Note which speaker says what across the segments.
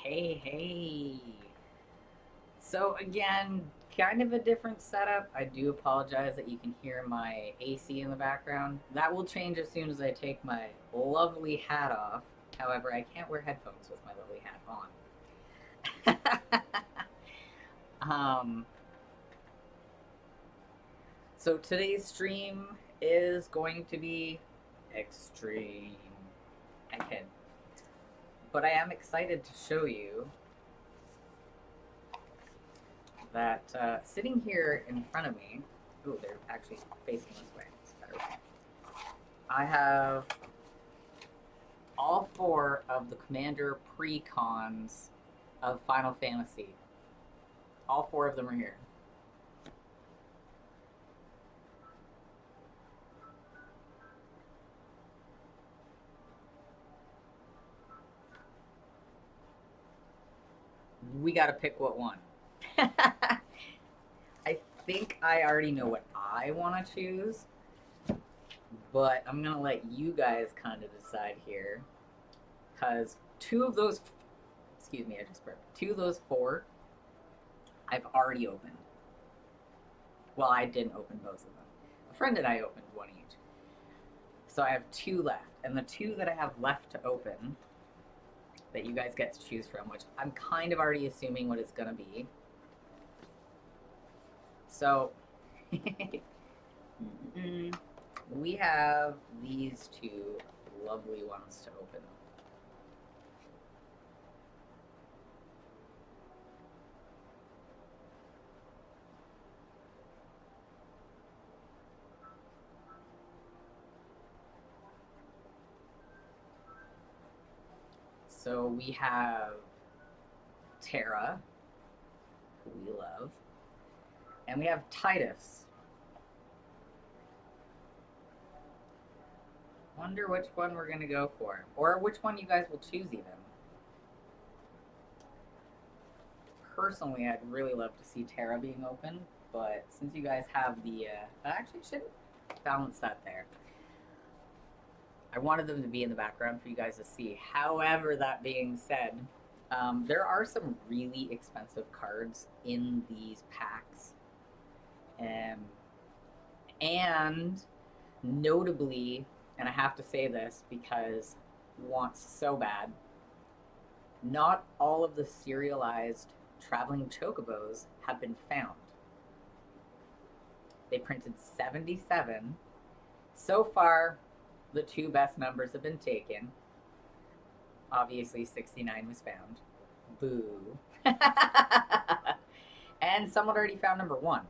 Speaker 1: Hey, hey. So, again, kind of a different setup. I do apologize that you can hear my AC in the background. That will change as soon as I take my lovely hat off. However, I can't wear headphones with my lovely hat on. So, today's stream is going to be extreme. I kid. But I am excited to show you that sitting here in front of me, ooh, they're actually facing this way. It's better. I have all four of the Commander pre-cons of Final Fantasy. All four of them are here. We got to pick what one. I think I already know what I want to choose, but I'm going to let you guys kind of decide here. Because excuse me, I just burped. Two of those four I've already opened. Well, I didn't open both of them. A friend and I opened one each. So I have two left. And the two that I have left to open that you guys get to choose from, which I'm kind of already assuming what it's going to be. So we have these two lovely ones to open. So we have Terra, who we love, and we have Titus. Wonder which one we're gonna go for, or which one you guys will choose even. Personally, I'd really love to see Terra being open, but since you guys have the, I actually should balance that there. I wanted them to be in the background for you guys to see. However, that being said, there are some really expensive cards in these packs. And notably, and I have to say this because I want so bad, not all of the serialized traveling chocobos have been found. They printed 77. So far, the two best numbers have been taken. Obviously, 69 was found. Boo. And someone already found number one.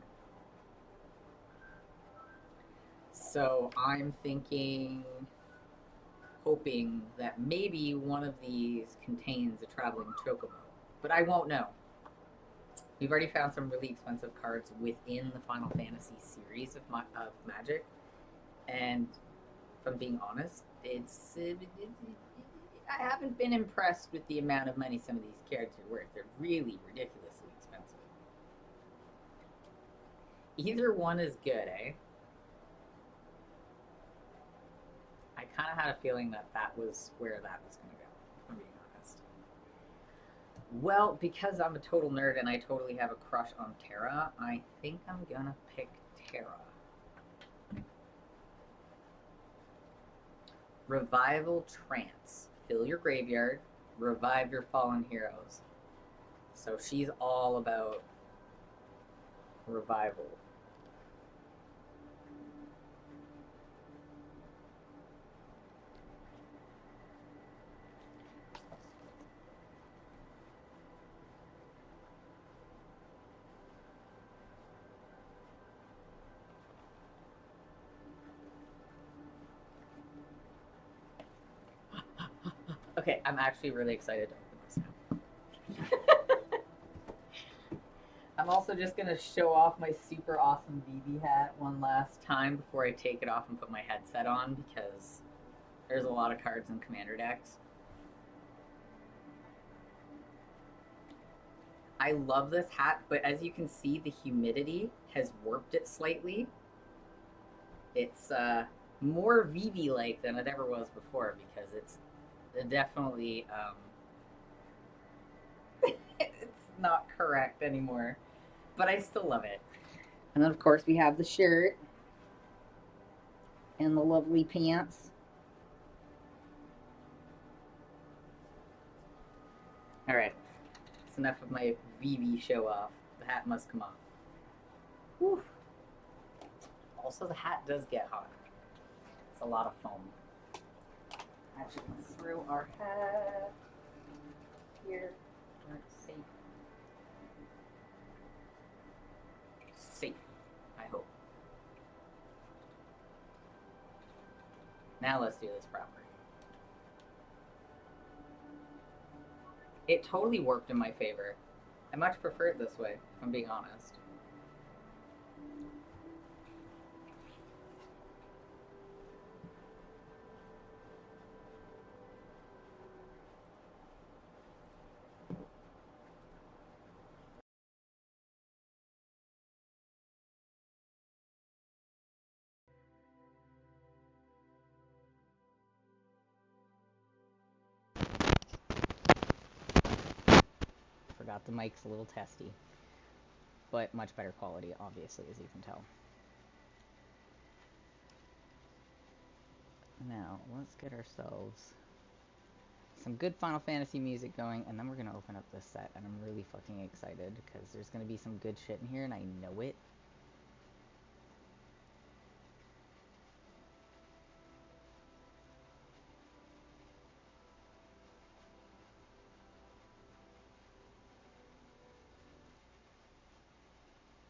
Speaker 1: So I'm hoping that maybe one of these contains a traveling chocobo. But I won't know. We've already found some really expensive cards within the Final Fantasy series of Magic. And if I'm being honest, I haven't been impressed with the amount of money some of these cards are worth. They're really ridiculously expensive. Either one is good, eh? I kind of had a feeling that that was where that was going to go, if I'm being honest. Well, because I'm a total nerd and I totally have a crush on Terra, I think I'm going to pick Terra. Revival Trance. Fill your graveyard, revive your fallen heroes. So she's all about revival. Okay, I'm actually really excited to open this now. I'm also just going to show off my super awesome BB hat one last time before I take it off and put my headset on because there's a lot of cards in Commander decks. I love this hat, but as you can see, the humidity has warped it slightly. It's more VV-like than it ever was before because it's definitely not correct anymore. But I still love it. And then, of course, we have the shirt and the lovely pants. All right, it's enough of my VV show off. The hat must come off. Whew. Also, the hat does get hot. It's a lot of foam. Actually, let's throw our hat here where it's safe. Safe, I hope. Now let's do this properly. It totally worked in my favor. I much prefer it this way, if I'm being honest. Forgot the mic's a little testy, but much better quality, obviously, as you can tell. Now, let's get ourselves some good Final Fantasy music going, and then we're going to open up this set, and I'm really fucking excited, because there's going to be some good shit in here, and I know it.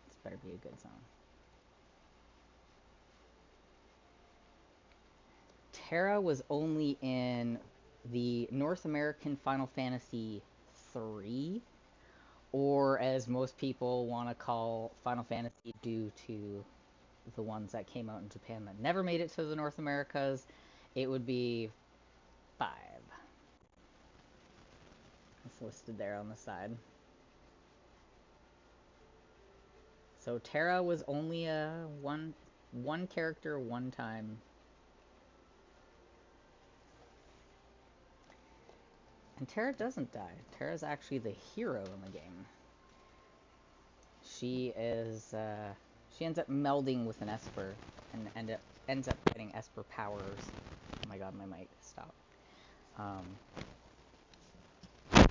Speaker 1: This better be a good song. Terra was only in the North American Final Fantasy 3, or as most people want to call Final Fantasy due to the ones that came out in Japan that never made it to the North Americas, it would be 5. It's listed there on the side. So Terra was only a one character one time. And Terra doesn't die. Terra's actually the hero in the game. She is she ends up melding with an Esper and ends up getting Esper powers. Oh my god, my mic, stop. Is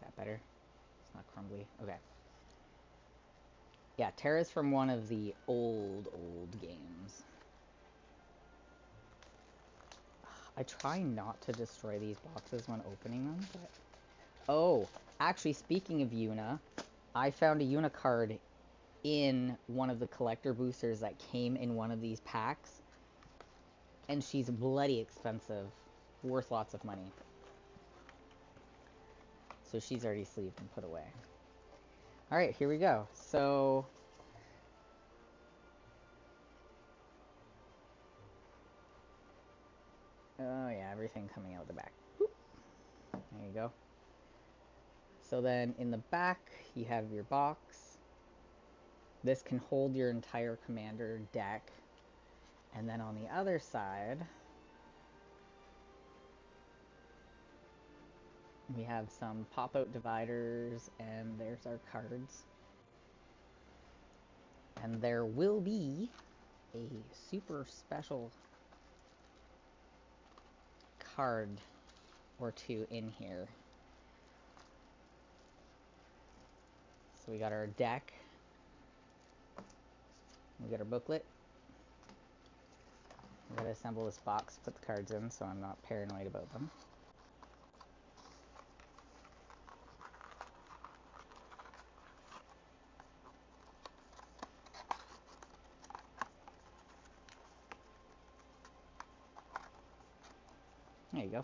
Speaker 1: that better? It's not crumbly. Okay. Yeah, Terra's from one of the old games. I try not to destroy these boxes when opening them, but... Oh, actually, speaking of Yuna, I found a Yuna card in one of the collector boosters that came in one of these packs, and she's bloody expensive, worth lots of money. So she's already sleeved and put away. Alright, here we go. So... Oh yeah, everything coming out the back. Whoop. There you go. So then in the back, you have your box. This can hold your entire commander deck. And then on the other side, we have some pop-out dividers, and there's our cards. And there will be a super special card or two in here. So we got our deck. We got our booklet. We gotta assemble this box, put the cards in, so I'm not paranoid about them. There you go.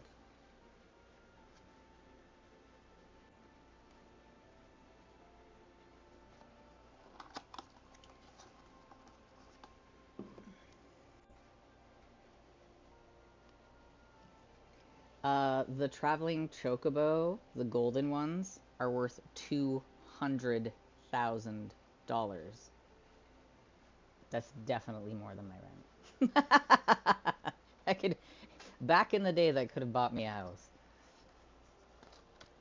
Speaker 1: The traveling chocobo, the golden ones, are worth $200,000. That's definitely more than my rent. I could, back in the day, that could have bought me a house.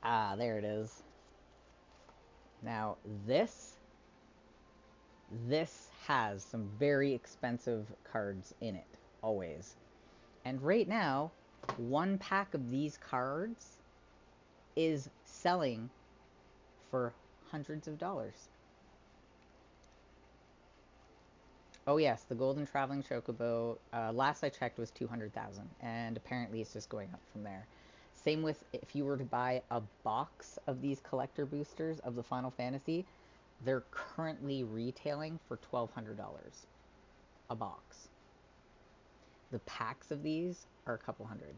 Speaker 1: Ah, there it is. Now, this has some very expensive cards in it, always. And right now, one pack of these cards is selling for hundreds of dollars. Oh yes, the Golden Traveling Chocobo, last I checked was 200,000, and apparently it's just going up from there. Same with if you were to buy a box of these collector boosters of the Final Fantasy, they're currently retailing for $1,200 a box. The packs of these are a couple hundred.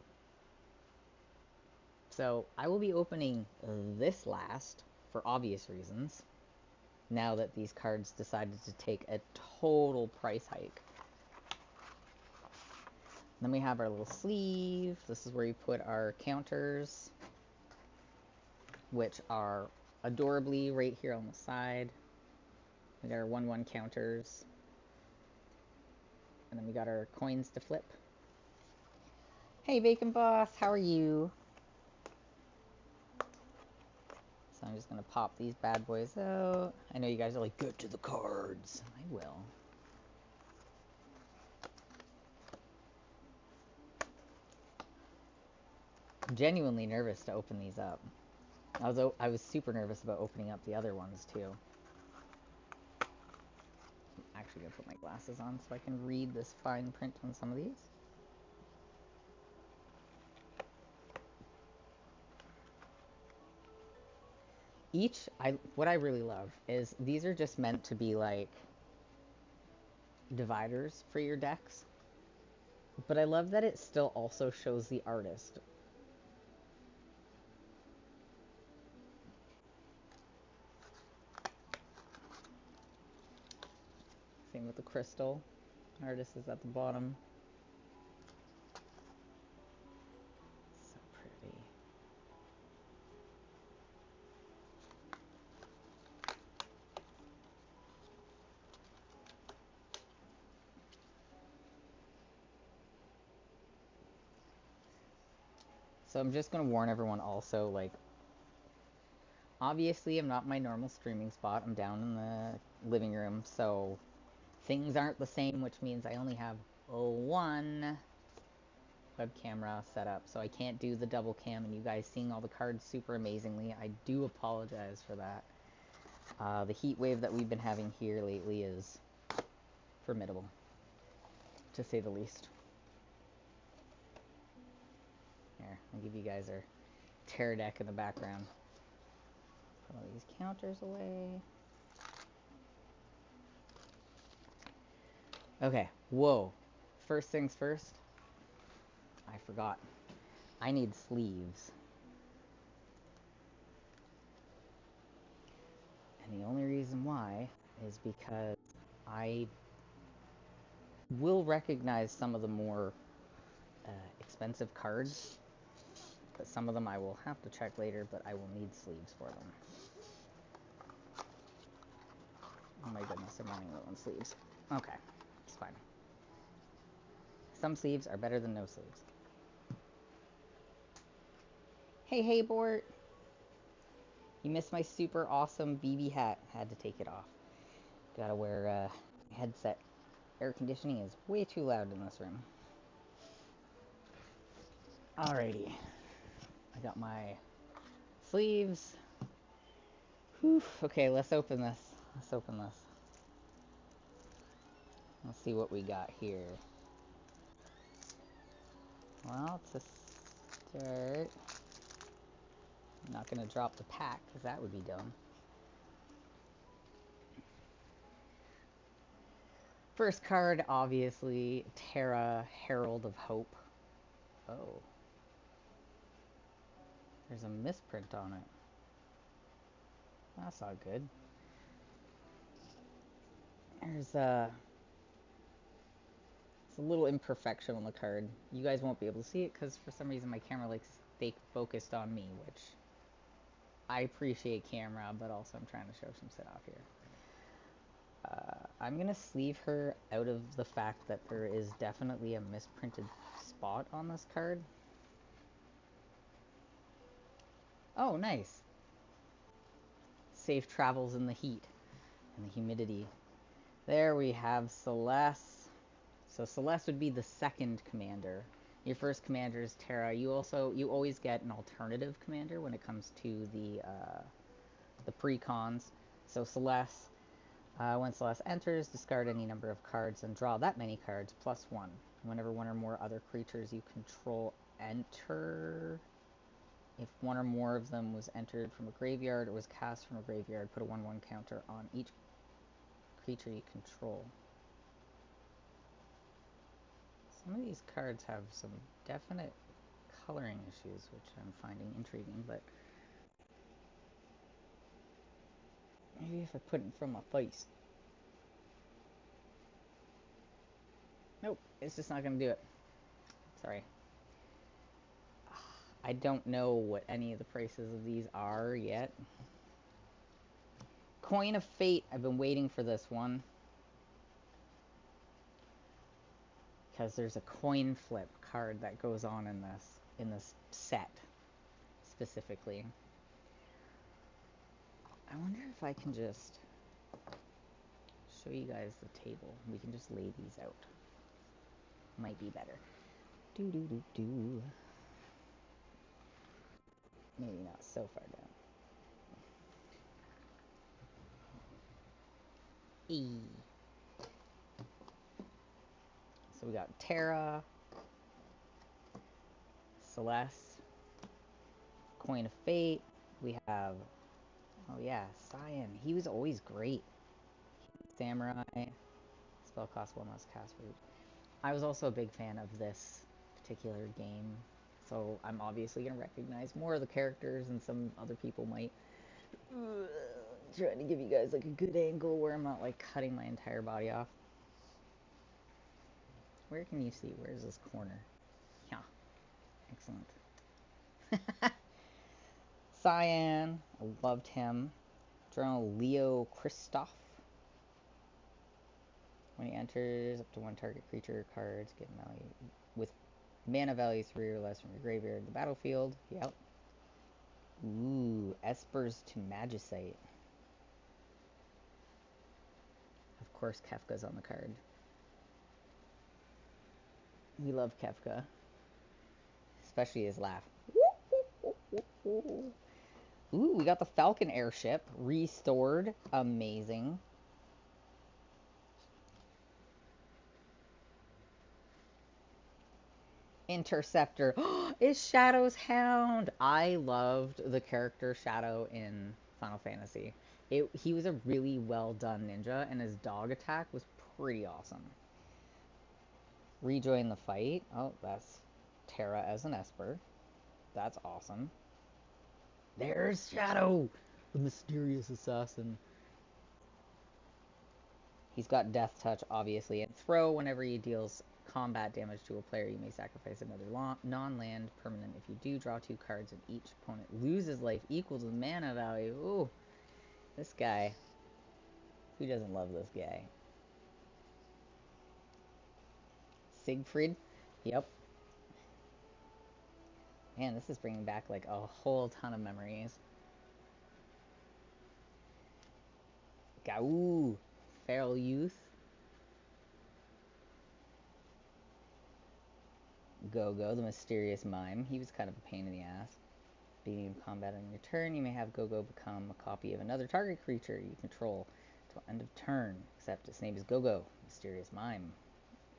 Speaker 1: So I will be opening this last, for obvious reasons, now that these cards decided to take a total price hike. Then we have our little sleeve. This is where you put our counters, which are adorably right here on the side. We got our 1/1 counters. And then we got our coins to flip. Hey, Bacon Boss, how are you? So I'm just going to pop these bad boys out. I know you guys are like, get to the cards. I will. I'm genuinely nervous to open these up. I was super nervous about opening up the other ones too. I'm actually going to put my glasses on so I can read this fine print on some of these. What I really love is these are just meant to be like dividers for your decks. But I love that it still also shows the artist. Same with the crystal. Artist is at the bottom. So pretty. So I'm just going to warn everyone also, like, obviously I'm not in my normal streaming spot. I'm down in the living room, so things aren't the same, which means I only have one web camera set up, so I can't do the double cam and you guys seeing all the cards super amazingly. I do apologize for that. The heat wave that we've been having here lately is formidable, to say the least. Here, I'll give you guys our terror deck in the background. Put all these counters away. Okay, whoa. First things first, I forgot. I need sleeves. And the only reason why is because I will recognize some of the more expensive cards, but some of them I will have to check later, but I will need sleeves for them. Oh my goodness, I'm running low on sleeves. Okay, it's fine. Some sleeves are better than no sleeves. Hey, Bort. You missed my super awesome BB hat. Had to take it off. Gotta wear a headset. Air conditioning is way too loud in this room. Alrighty. I got my sleeves. Whew. Okay, let's open this. Let's see what we got here. Well, to start, I'm not going to drop the pack because that would be dumb. First card, obviously, Terra, Herald of Hope. Oh. There's a misprint on it. That's not good. There's a... It's a little imperfection on the card. You guys won't be able to see it because for some reason my camera likes to stay focused on me, which I appreciate camera, but also I'm trying to show some shit off here. I'm going to sleeve her out of the fact that there is definitely a misprinted spot on this card. Oh, nice. Safe travels in the heat and the humidity. There we have Celeste. So Celeste would be the second commander. Your first commander is Terra. You always get an alternative commander when it comes to the precons. So Celeste, when Celeste enters, discard any number of cards and draw that many cards +1. Whenever one or more other creatures you control enter, if one or more of them was entered from a graveyard or was cast from a graveyard, put a 1/1 counter on each creature you control. Some of these cards have some definite coloring issues, which I'm finding intriguing, but maybe if I put it from my face. Nope, it's just not going to do it. Sorry. I don't know what any of the prices of these are yet. Coin of Fate. I've been waiting for this one. Because there's a coin flip card that goes on in this set specifically. I wonder if I can just show you guys the table. We can just lay these out. Might be better. Do. Maybe not so far down. E. So we got Terra, Celeste, Coin of Fate. We have, oh yeah, Cyan. He was always great. Samurai. Spell cost 1 less cast for each. I was also a big fan of this particular game, so I'm obviously going to recognize more of the characters than some other people might. Trying to give you guys like a good angle where I'm not like cutting my entire body off. Where can you see? Where's this corner? Yeah. Excellent. Cyan. I loved him. Journal Leo Christoph. When he enters, up to one target creature cards get value with mana value 3 or less from your graveyard to the battlefield. Yep. Ooh, Espers to Magicite. Of course, Kefka's on the card. We love Kefka. Especially his laugh. Ooh, we got the Falcon airship restored. Amazing. Interceptor. It's Shadow's Hound. I loved the character Shadow in Final Fantasy. He was a really well done ninja, and his dog attack was pretty awesome. Rejoin the fight. Oh, that's Terra as an Esper. That's awesome. There's Shadow, the mysterious assassin. He's got Death Touch, obviously, and Throw. Whenever he deals combat damage to a player, you may sacrifice another non-land permanent. If you do, draw 2 cards, and each opponent loses life equal to the mana value. Ooh, this guy. Who doesn't love this guy? Siegfried. Yep. Man, this is bringing back like a whole ton of memories. Gau. Feral Youth. Go-Go, the mysterious mime. He was kind of a pain in the ass. Beginning of combat on your turn, you may have Go-Go become a copy of another target creature you control till end of turn, except its name is Go-Go, mysterious mime.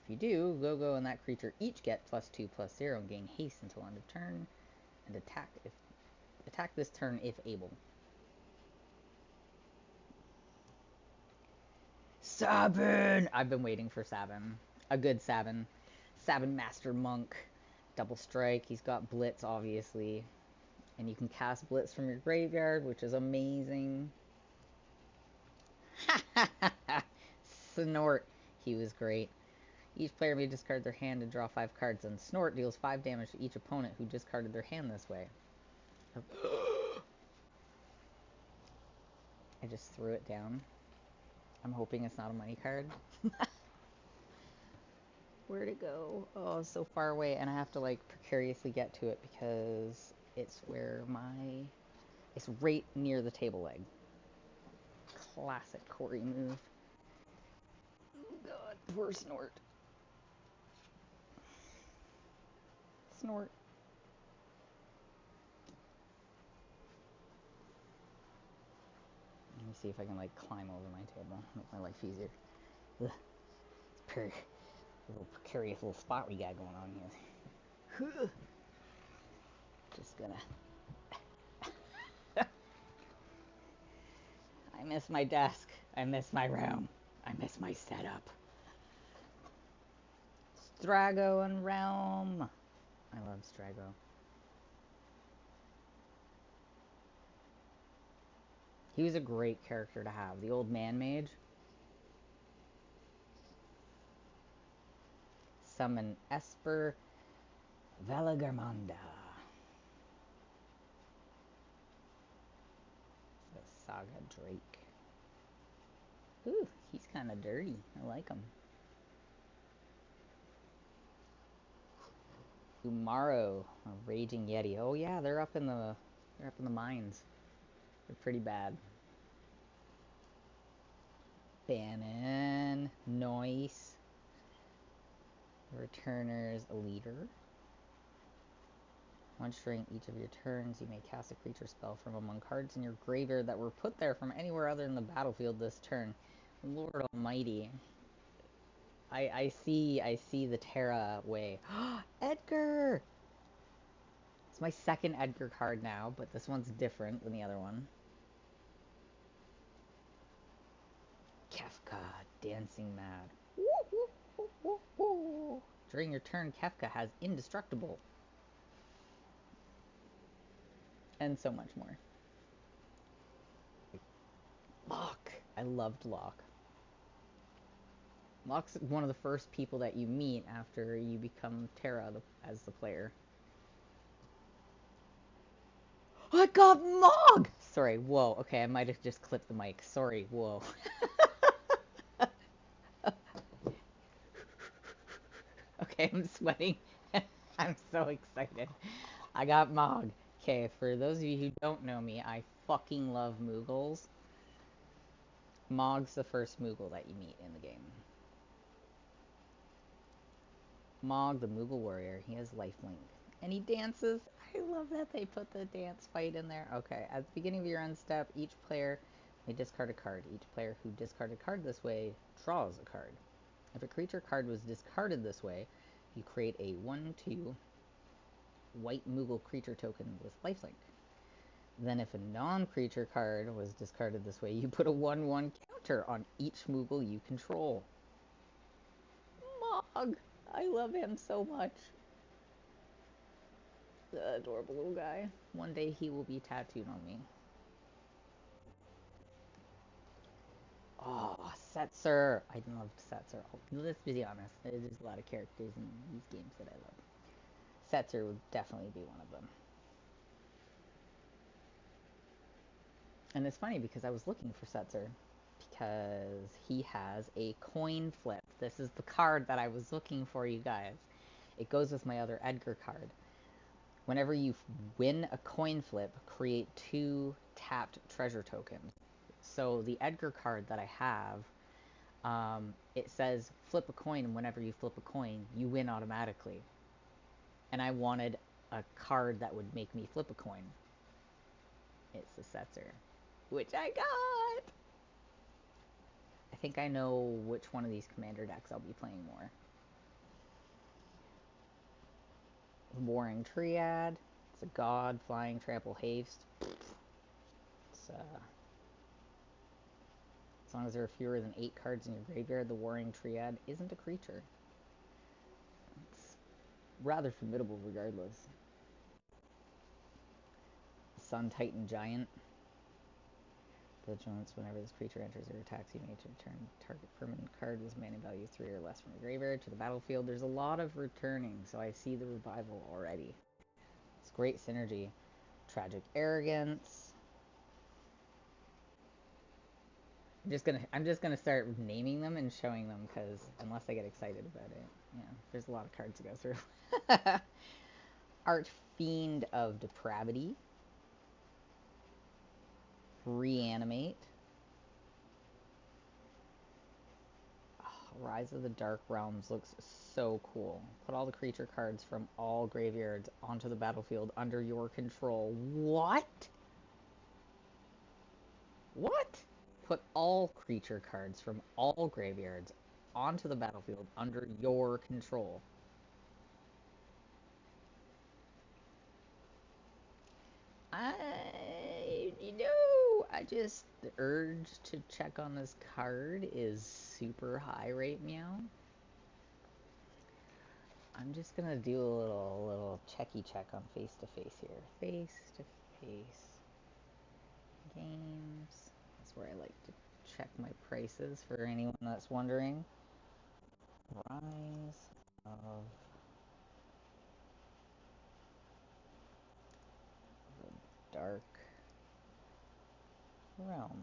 Speaker 1: If you do, Go-Go and that creature each get +2/+0 and gain haste until end of turn, and attack this turn if able. Sabin! I've been waiting for Sabin. A good Sabin. Sabin Master Monk. Double strike. He's got Blitz, obviously. And you can cast Blitz from your graveyard, which is amazing. Snort. He was great. Each player may discard their hand and draw 5 cards, and Snort deals 5 damage to each opponent who discarded their hand this way. I just threw it down. I'm hoping it's not a money card. Where'd it go? Oh, so far away, and I have to like precariously get to it because it's where my It's right near the table leg. Classic Corey move. Oh god, poor Snort. Snort. Let me see if I can like climb over my table, make my life easier. Ugh. It's a little precarious little spot we got going on here. Just gonna. I miss my desk. I miss my room. I miss my setup. Strago and Realm. I love Strago. He was a great character to have. The old man mage. Summon Esper Velagarmonda. The Saga Drake. Ooh, he's kind of dirty. I like him. Umaro, a Raging Yeti. Oh yeah, they're up in the mines. They're pretty bad. Bannon, Noise. Returner's a leader. Once during each of your turns, you may cast a creature spell from among cards in your graveyard that were put there from anywhere other than the battlefield this turn. Lord Almighty. I see the Terra way. Edgar! It's my second Edgar card now, but this one's different than the other one. Kefka, Dancing Mad. During your turn, Kefka has Indestructible. And so much more. Locke. I loved Locke. Locke's one of the first people that you meet after you become Terra as the player. I got Mog! Sorry, whoa. Okay, I might have just clipped the mic. Sorry, whoa. Okay, I'm sweating. I'm so excited. I got Mog. Okay, for those of you who don't know me, I fucking love Moogles. Mog's the first Moogle that you meet in the game. Mog, the Moogle warrior, he has lifelink. And he dances. I love that they put the dance fight in there. Okay, at the beginning of your end step, each player may discard a card. Each player who discarded a card this way draws a card. If a creature card was discarded this way, you create a 1/2 white Moogle creature token with lifelink. Then if a non-creature card was discarded this way, you put a 1/1 counter on each Moogle you control. Mog! I love him so much. The adorable little guy. One day he will be tattooed on me. Oh, Setzer. I loved Setzer. Let's be honest. There's a lot of characters in these games that I love. Setzer would definitely be one of them. And it's funny because I was looking for Setzer because he has a coin flip. This is the card that I was looking for, you guys. It goes with my other Edgar card. Whenever you win a coin flip, create 2 tapped treasure tokens. So the Edgar card that I have, it says flip a coin, and whenever you flip a coin, you win automatically. And I wanted a card that would make me flip a coin. It's the Setzer, which I got! I think I know which one of these commander decks I'll be playing more. Warring Triad. It's a god, flying, trample, haste. It's, as long as there are fewer than 8 cards in your graveyard, the Warring Triad isn't a creature. It's rather formidable regardless. Sun Titan Giant. Vigilance. Whenever this creature enters or attacks, you may return target permanent card with mana value 3 or less from the graveyard to the battlefield. There's a lot of returning, so I see the revival already. It's great synergy. Tragic Arrogance. I'm just gonna start naming them and showing them because unless I get excited about it, yeah, there's a lot of cards to go through. Archfiend of Depravity.
Speaker 2: Reanimate. Rise of the Dark Realms looks so cool. Put all the creature cards from all graveyards onto the battlefield under your control. What? What? Put all creature cards from all graveyards onto the battlefield under your control. The urge to check on this card is super high right now. I'm just gonna do a little checky check on face to face here. Face to face games. That's where I like to check my prices for anyone that's wondering. Rise of the Dark Realms.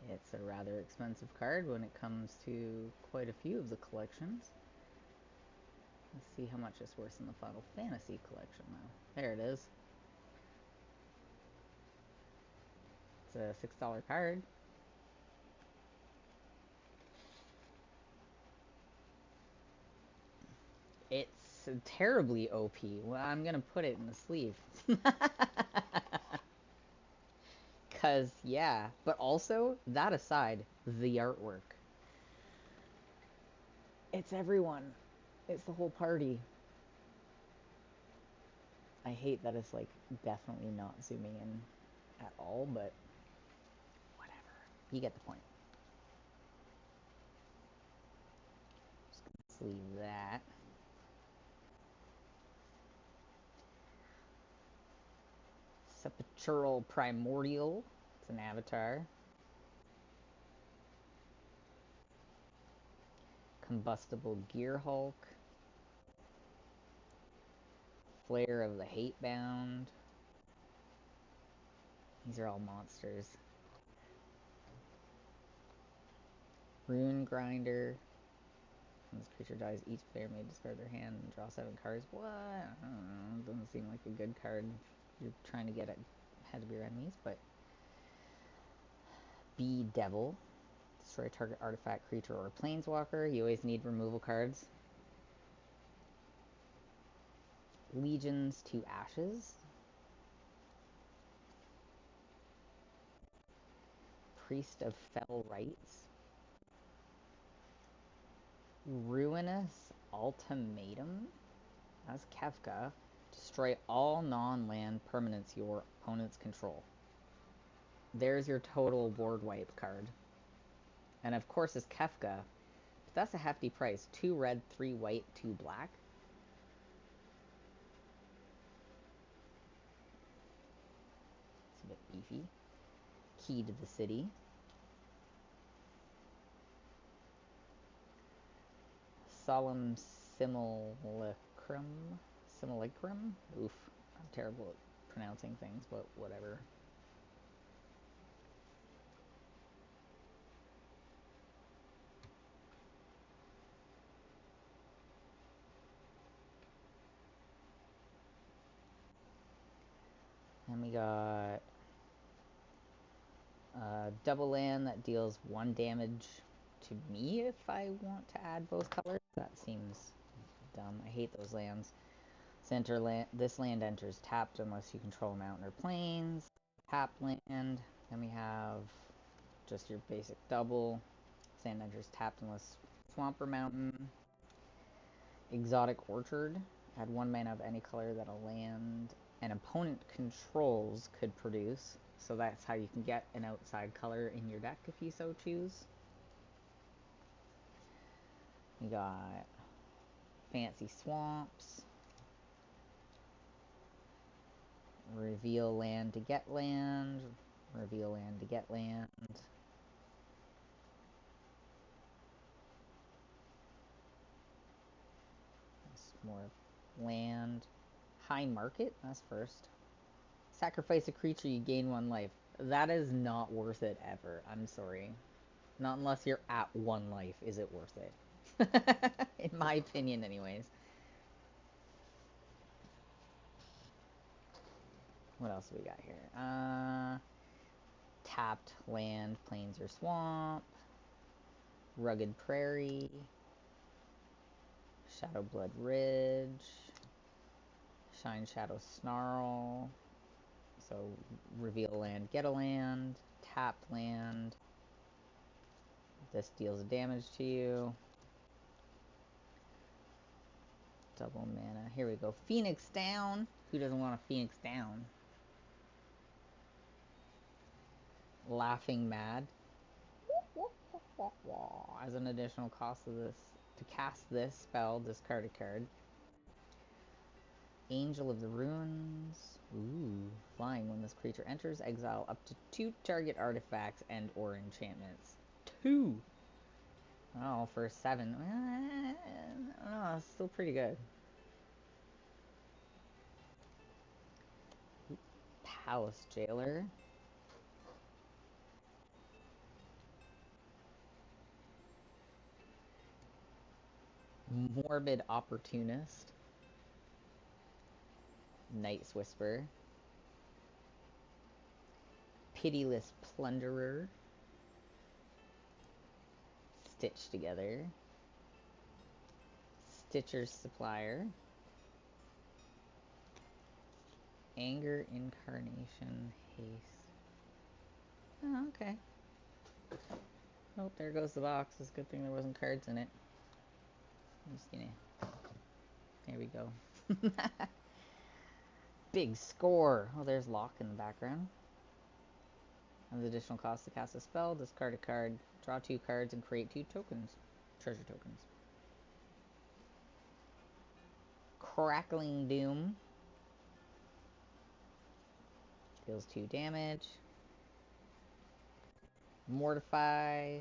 Speaker 2: It's a rather expensive card when it comes to quite a few of the collections. Let's see how much it's worth in the Final Fantasy collection though. There it is. It's a $6 card. It's terribly OP. Well, I'm gonna put it in the sleeve. Cause yeah, but also that aside, the artwork. It's everyone. It's the whole party. I hate that it's like definitely not zooming in at all, but whatever. You get the point. Just gonna sleeve that. Sepulchral Primordial. It's an avatar. Combustible Gearhulk. Flare of the Hatebound. These are all monsters. Rune Grinder. When this creature dies, each player may discard their hand and draw 7 cards. What? I don't know. Doesn't seem like a good card if you're trying to get ahead of your enemies, but Bee Devil. Destroy target artifact, creature, or planeswalker. You always need removal cards. Legions to Ashes. Priest of Fell Rites. Ruinous Ultimatum. As Kefka. Destroy all non-land permanents your opponents control. There's your total board wipe card. And of course, it's Kefka. But that's a hefty price. 2 red, 3 white, 2 black. It's a bit beefy. Key to the City. Solemn Simulacrum. Simulacrum? Oof. I'm terrible at pronouncing things, but whatever. And we got double land that deals 1 damage to me if I want to add both colors. That seems dumb. I hate those lands. Center land. This land enters tapped unless you control a mountain or plains. Tap land. Then we have just your basic double. Sand enters tapped unless swamp or mountain. Exotic Orchard. Add 1 mana of any color that a land an opponent controls could produce. So that's how you can get an outside color in your deck if you so choose. We got Fancy Swamps. Reveal land to get land. Reveal land to get land. That's more land. High Market, that's first. Sacrifice a creature, you gain 1 life. That is not worth it ever. I'm sorry. Not unless you're at 1 life is it worth it. In my opinion, anyways. What else do we got here? Tapped land, plains or swamp. Rugged prairie. Shadow Blood Ridge. Shine Shadow Snarl. So reveal land, get a land. Tapped land. This deals damage to you. Double mana. Here we go. Phoenix down. Who doesn't want a Phoenix down? Laughing Mad. As an additional cost of this, to cast this spell, discard a card. Angel of the Ruins. Ooh, flying. When this creature enters, exile up to 2 target artifacts and or enchantments. 2! Oh, for 7. I don't know, it's still pretty good. Palace Jailer. Morbid Opportunist. Night's Whisper. Pitiless Plunderer. Stitch Together. Stitcher's Supplier. Anger Incarnation Haste. Oh, okay. Oh, there goes the box. It's a good thing there wasn't cards in it. I'm just gonna... There we go. Big score. Oh, there's Lock in the background. As additional cost to cast a spell, discard a card, draw 2 cards, and create 2 tokens. Treasure tokens. Crackling Doom. Deals 2 damage. Mortify.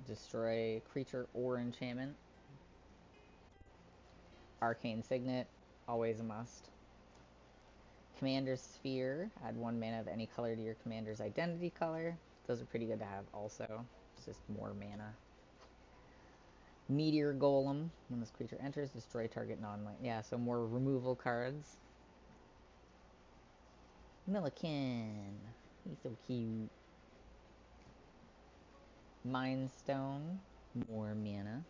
Speaker 2: Destroy creature or enchantment. Arcane Signet. Always a must. Commander's Sphere. Add 1 mana of any color to your commander's identity color. Those are pretty good to have also. It's just more mana. Meteor Golem. When this creature enters, destroy target non-land. Yeah, so more removal cards. Milliken. He's so cute. Mind Stone. More mana.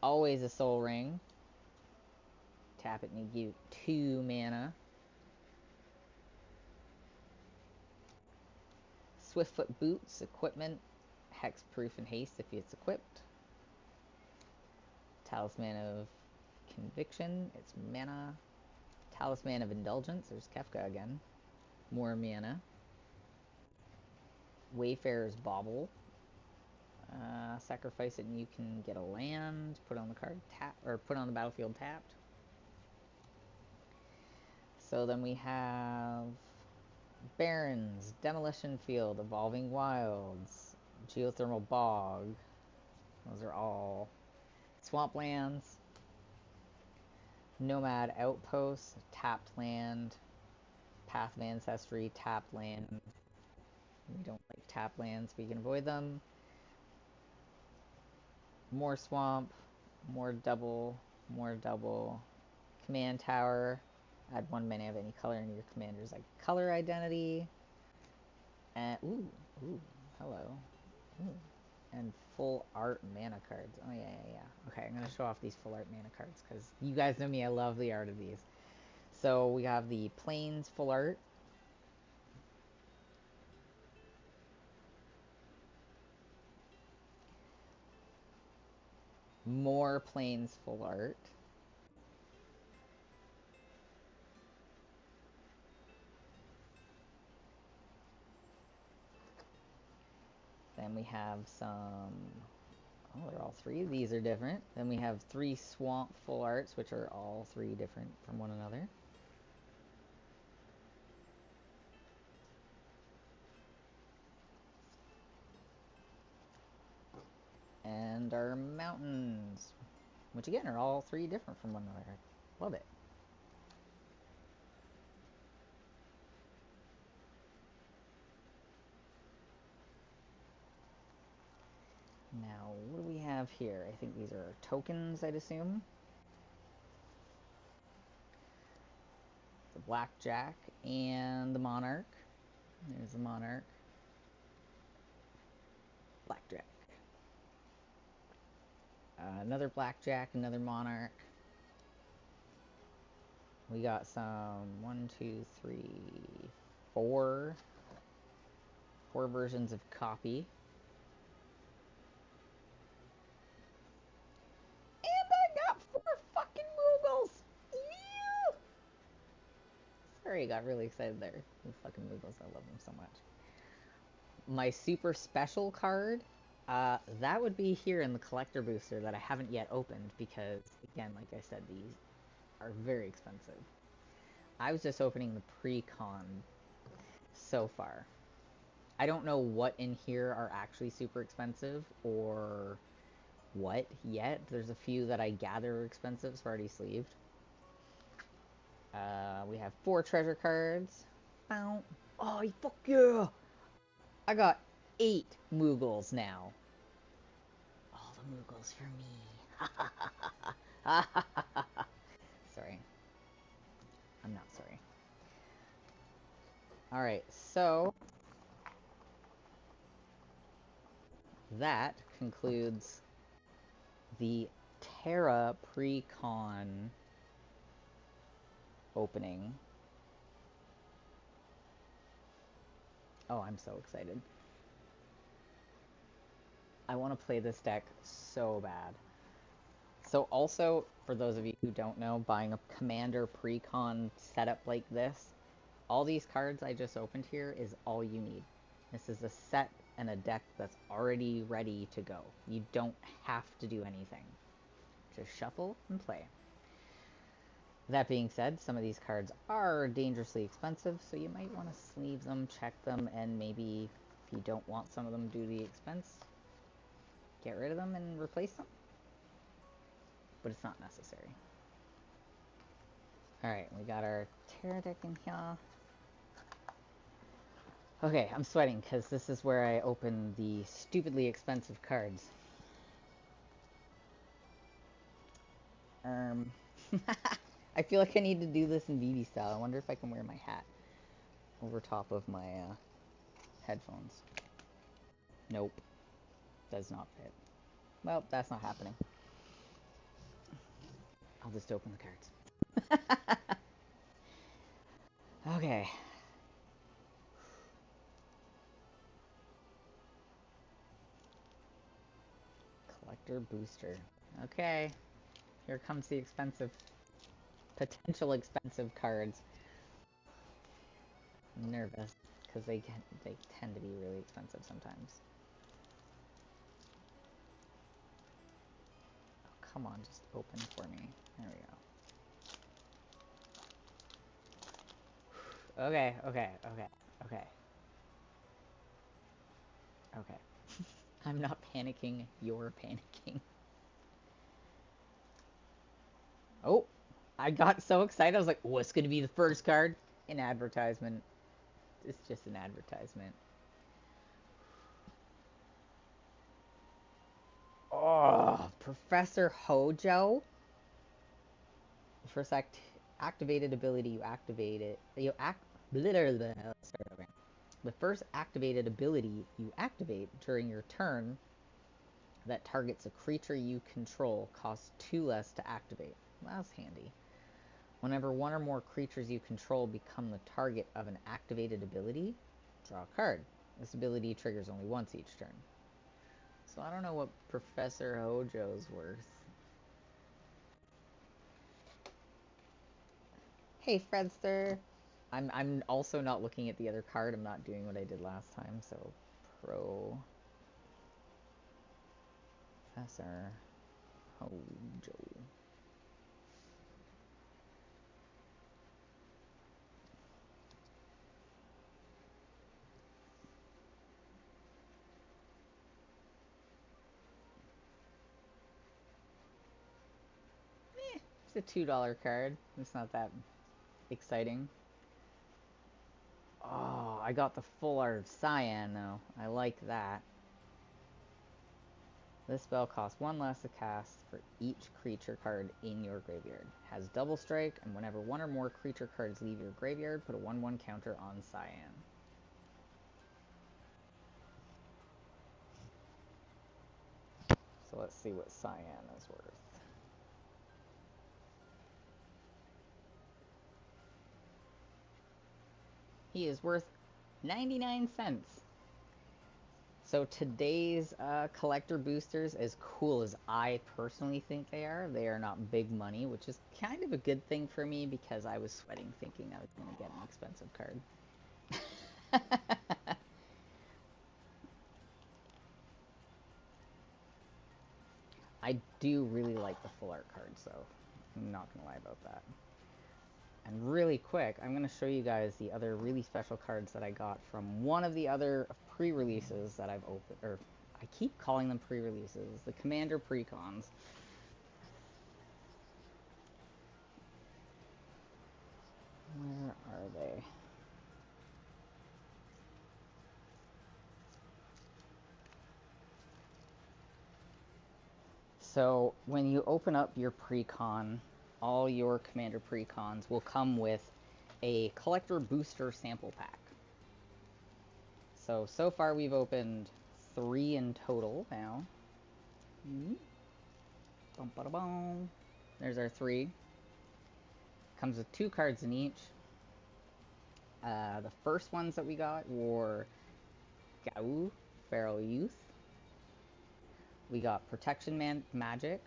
Speaker 2: Always a Soul Ring. Tap it and you get 2 mana. Swiftfoot Boots. Equipment. Hexproof and haste if it's equipped. Talisman of Conviction. It's mana. Talisman of Indulgence. There's Kefka again. More mana. Wayfarer's Bauble. Sacrifice it and you can get a land. Put on the card tap or put on the battlefield tapped. So then we have Barrens, Demolition Field, Evolving Wilds, Geothermal Bog. Those are all swamplands. Nomad Outpost, tapped land. Path of Ancestry, tapped land. We don't like tapped lands, we can avoid them. More swamp, more double, more double. Command Tower, add 1 mana of any color in your commander's like color identity. And ooh, hello. Ooh. And full art mana cards. Oh yeah. Okay, I'm gonna show off these full art mana cards because you guys know me, I love the art of these. So we have the Plains full art. More Plains full art. Then we have some... Oh, they're all 3 of these are different. Then we have 3 Swamp full arts, which are all 3 different from one another. And our mountains, which again are all 3 different from one another. Love it. Now, what do have here? I think these are tokens, I'd assume. The Blackjack and the Monarch. There's the Monarch. Blackjack. Another Blackjack, another Monarch. We got some 1, 2, 3, 4 versions of copy. And I got 4 fucking Moogles! Ew! Sorry, I got really excited there. The fucking Moogles, I love them so much. My super special card, that would be here in the collector booster that I haven't yet opened because, again, like I said, these are very expensive. I was just opening the pre-con so far. I don't know what in here are actually super expensive or what yet. There's a few that I gather are expensive, so already sleeved. We have 4 treasure cards. Oh, fuck yeah! I got 8 Moogles now. All the Moogles for me. Sorry. I'm not sorry. Alright, so that concludes the Terra pre-con opening. Oh, I'm so excited. I want to play this deck so bad. So also, for those of you who don't know, buying a Commander pre-con setup like this, all these cards I just opened here is all you need. This is a set and a deck that's already ready to go. You don't have to do anything. Just shuffle and play. That being said, some of these cards are dangerously expensive, so you might want to sleeve them, check them, and maybe if you don't want some of them due to the expense, get rid of them and replace them. But it's not necessary. Alright, we got our Terra deck in here. Okay, I'm sweating because this is where I open the stupidly expensive cards. I feel like I need to do this in BB style. I wonder if I can wear my hat over top of my headphones. Nope. Does not fit. Well, that's not happening. I'll just open the cards. Okay. Collector booster. Okay. Here comes the expensive, potential expensive cards. I'm nervous because they tend to be really expensive sometimes. Oh, come on, just open for me. There we go. Okay. I'm not panicking, you're panicking. Oh, I got so excited. I was like, what's going to be the first card? An advertisement. It's just an advertisement. Oh, Professor Hojo. The first activated ability you activate it. Start over. The first activated ability you activate during your turn that targets a creature you control costs 2 less to activate. That's handy. Whenever one or more creatures you control become the target of an activated ability, draw a card. This ability triggers only once each turn. So I don't know what Professor Hojo's worth. Hey, Fredster. I'm also not looking at the other card. I'm not doing what I did last time. So, Professor Hojo. It's a $2 card. It's not that exciting. Oh, I got the full art of Cyan, though. I like that. This spell costs 1 less to cast for each creature card in your graveyard. Has double strike, and whenever one or more creature cards leave your graveyard, put a 1/1 counter on Cyan. So let's see what Cyan is worth. He is worth 99 cents. So today's collector boosters, as cool as I personally think they are not big money, which is kind of a good thing for me because I was sweating thinking I was going to get an expensive card. I do really like the full art cards, though. I'm not going to lie about that. And really quick, I'm going to show you guys the other really special cards that I got from one of the other pre-releases that I've opened, or I keep calling them pre-releases, the Commander Precons. Where are they? So when you open up your precon, all your Commander precons will come with a collector booster sample pack. So far we've opened 3 in total now. There's our 3. Comes with 2 cards in each. The first ones that we got were Gau, Feral Youth. We got Protection Magic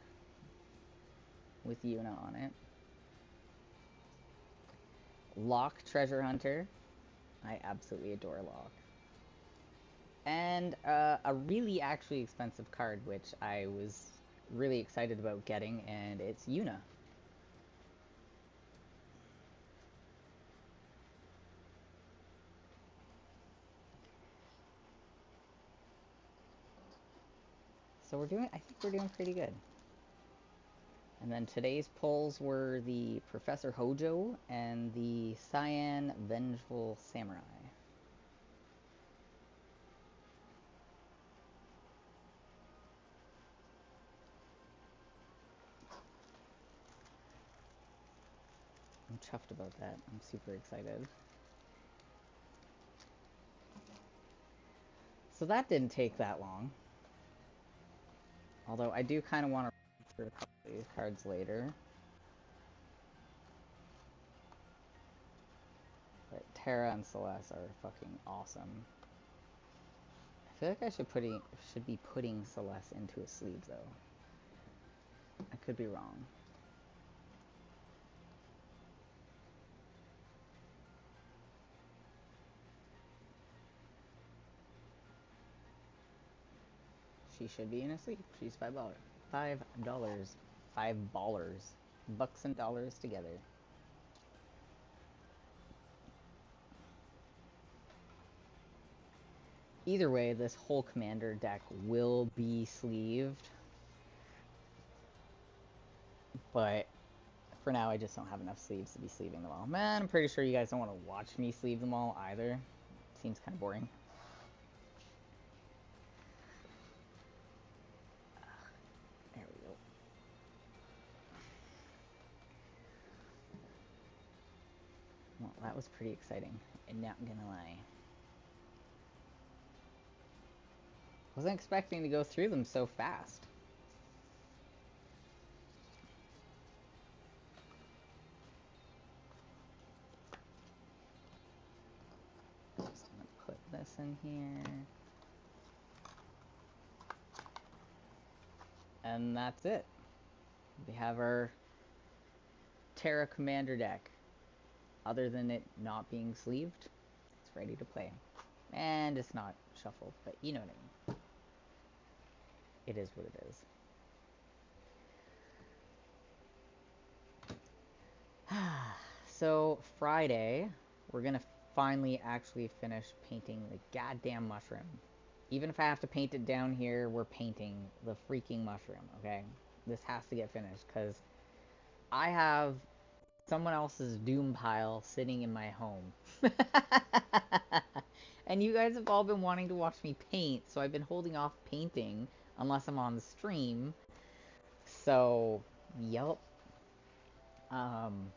Speaker 2: with Yuna on it. Locke Treasure Hunter. I absolutely adore Locke. And a really actually expensive card, which I was really excited about getting, and it's Yuna. So I think we're doing pretty good. And then today's pulls were the Professor Hojo and the Cyan Vengeful Samurai. I'm chuffed about that. I'm super excited. So that didn't take that long. Although I do kind of want to read through a couple of these cards later. But Terra and Celeste are fucking awesome. I feel like I should be putting Celeste into a sleeve though. I could be wrong. She should be in a sleeve. She's $5. $5. $5. Bucks and dollars together. Either way, this whole commander deck will be sleeved. But for now, I just don't have enough sleeves to be sleeving them all. Man, I'm pretty sure you guys don't want to watch me sleeve them all either. Seems kind of boring. There we go. Well, that was pretty exciting. I'm not gonna lie. Wasn't expecting to go through them so fast. Just gonna put this in here. And that's it. We have our Terra Commander deck. Other than it not being sleeved, it's ready to play. And it's not shuffled, but you know what I mean. It is what it is. So Friday, we're gonna finally actually finish painting the goddamn mushroom. Even if I have to paint it down here, we're painting the freaking mushroom, okay? This has to get finished, because I have someone else's doom pile sitting in my home. And you guys have all been wanting to watch me paint, so I've been holding off painting unless I'm on the stream. So, yep. Um,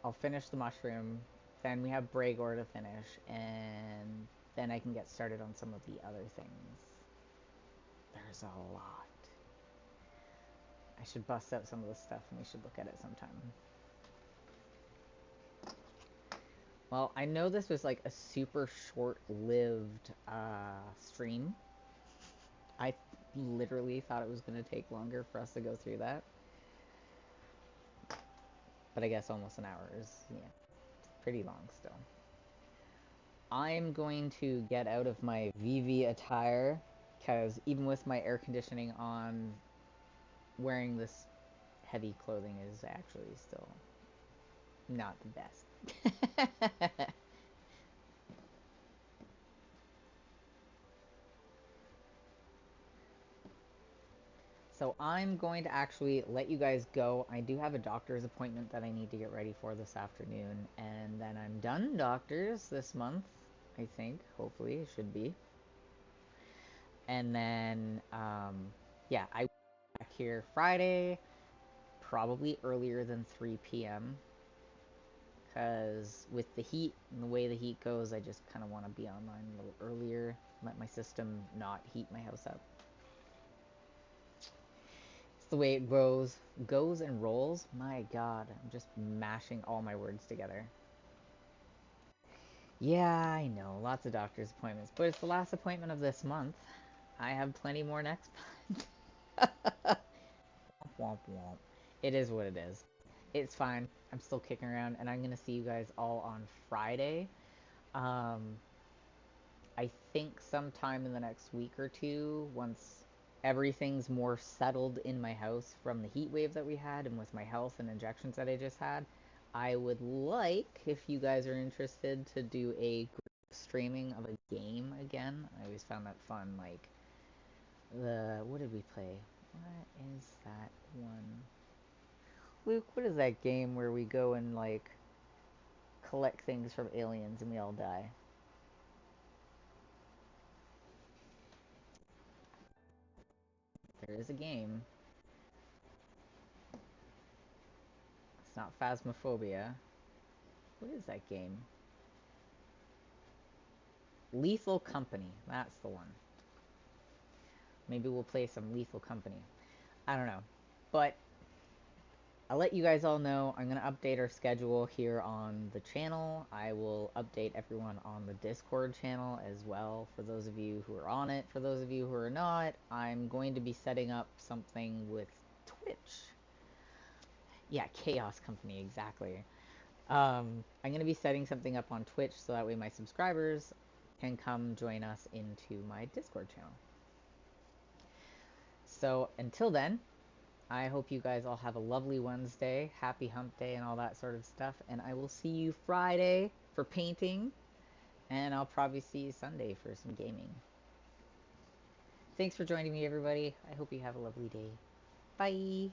Speaker 2: I'll finish the mushroom. Then we have Bragor to finish, and then I can get started on some of the other things. There's a lot. I should bust out some of this stuff and we should look at it sometime. Well, I know this was like a super short-lived stream. I literally thought it was going to take longer for us to go through that. But I guess almost an hour is, yeah, pretty long still. I'm going to get out of my VV attire because even with my air conditioning on, wearing this heavy clothing is actually still not the best. So I'm going to actually let you guys go. I do have a doctor's appointment that I need to get ready for this afternoon. And then I'm done doctors this month, I think. Hopefully, it should be. And then, yeah, I will be back here Friday, probably earlier than 3 p.m. Because with the heat and the way the heat goes, I just kind of want to be online a little earlier. Let my system not heat my house up. It's the way it goes and rolls. My God, I'm just mashing all my words together. Yeah, I know, lots of doctor's appointments, but it's the last appointment of this month. I have plenty more next month. Womp womp. It is what it is. It's fine. I'm still kicking around, and I'm gonna see you guys all on Friday. Um, I think sometime in the next week or two, once everything's more settled in my house from the heat wave that we had and with my health and injections that I just had, I would like, if you guys are interested, to do a group streaming of a game again. I always found that fun. Like, what did we play? What is that one? Luke, what is that game where we go and, like, collect things from aliens and we all die? There is a game. It's not Phasmophobia. What is that game? Lethal Company. That's the one. Maybe we'll play some Lethal Company. I don't know. But I'll let you guys all know. I'm going to update our schedule here on the channel. I will update everyone on the Discord channel as well, for those of you who are on it. For those of you who are not, I'm going to be setting up something with Twitch. Yeah, Chaos Company, exactly. I'm going to be setting something up on Twitch so that way my subscribers can come join us into my Discord channel. So until then, I hope you guys all have a lovely Wednesday, happy hump day, and all that sort of stuff. And I will see you Friday for painting, and I'll probably see you Sunday for some gaming. Thanks for joining me, everybody. I hope you have a lovely day. Bye.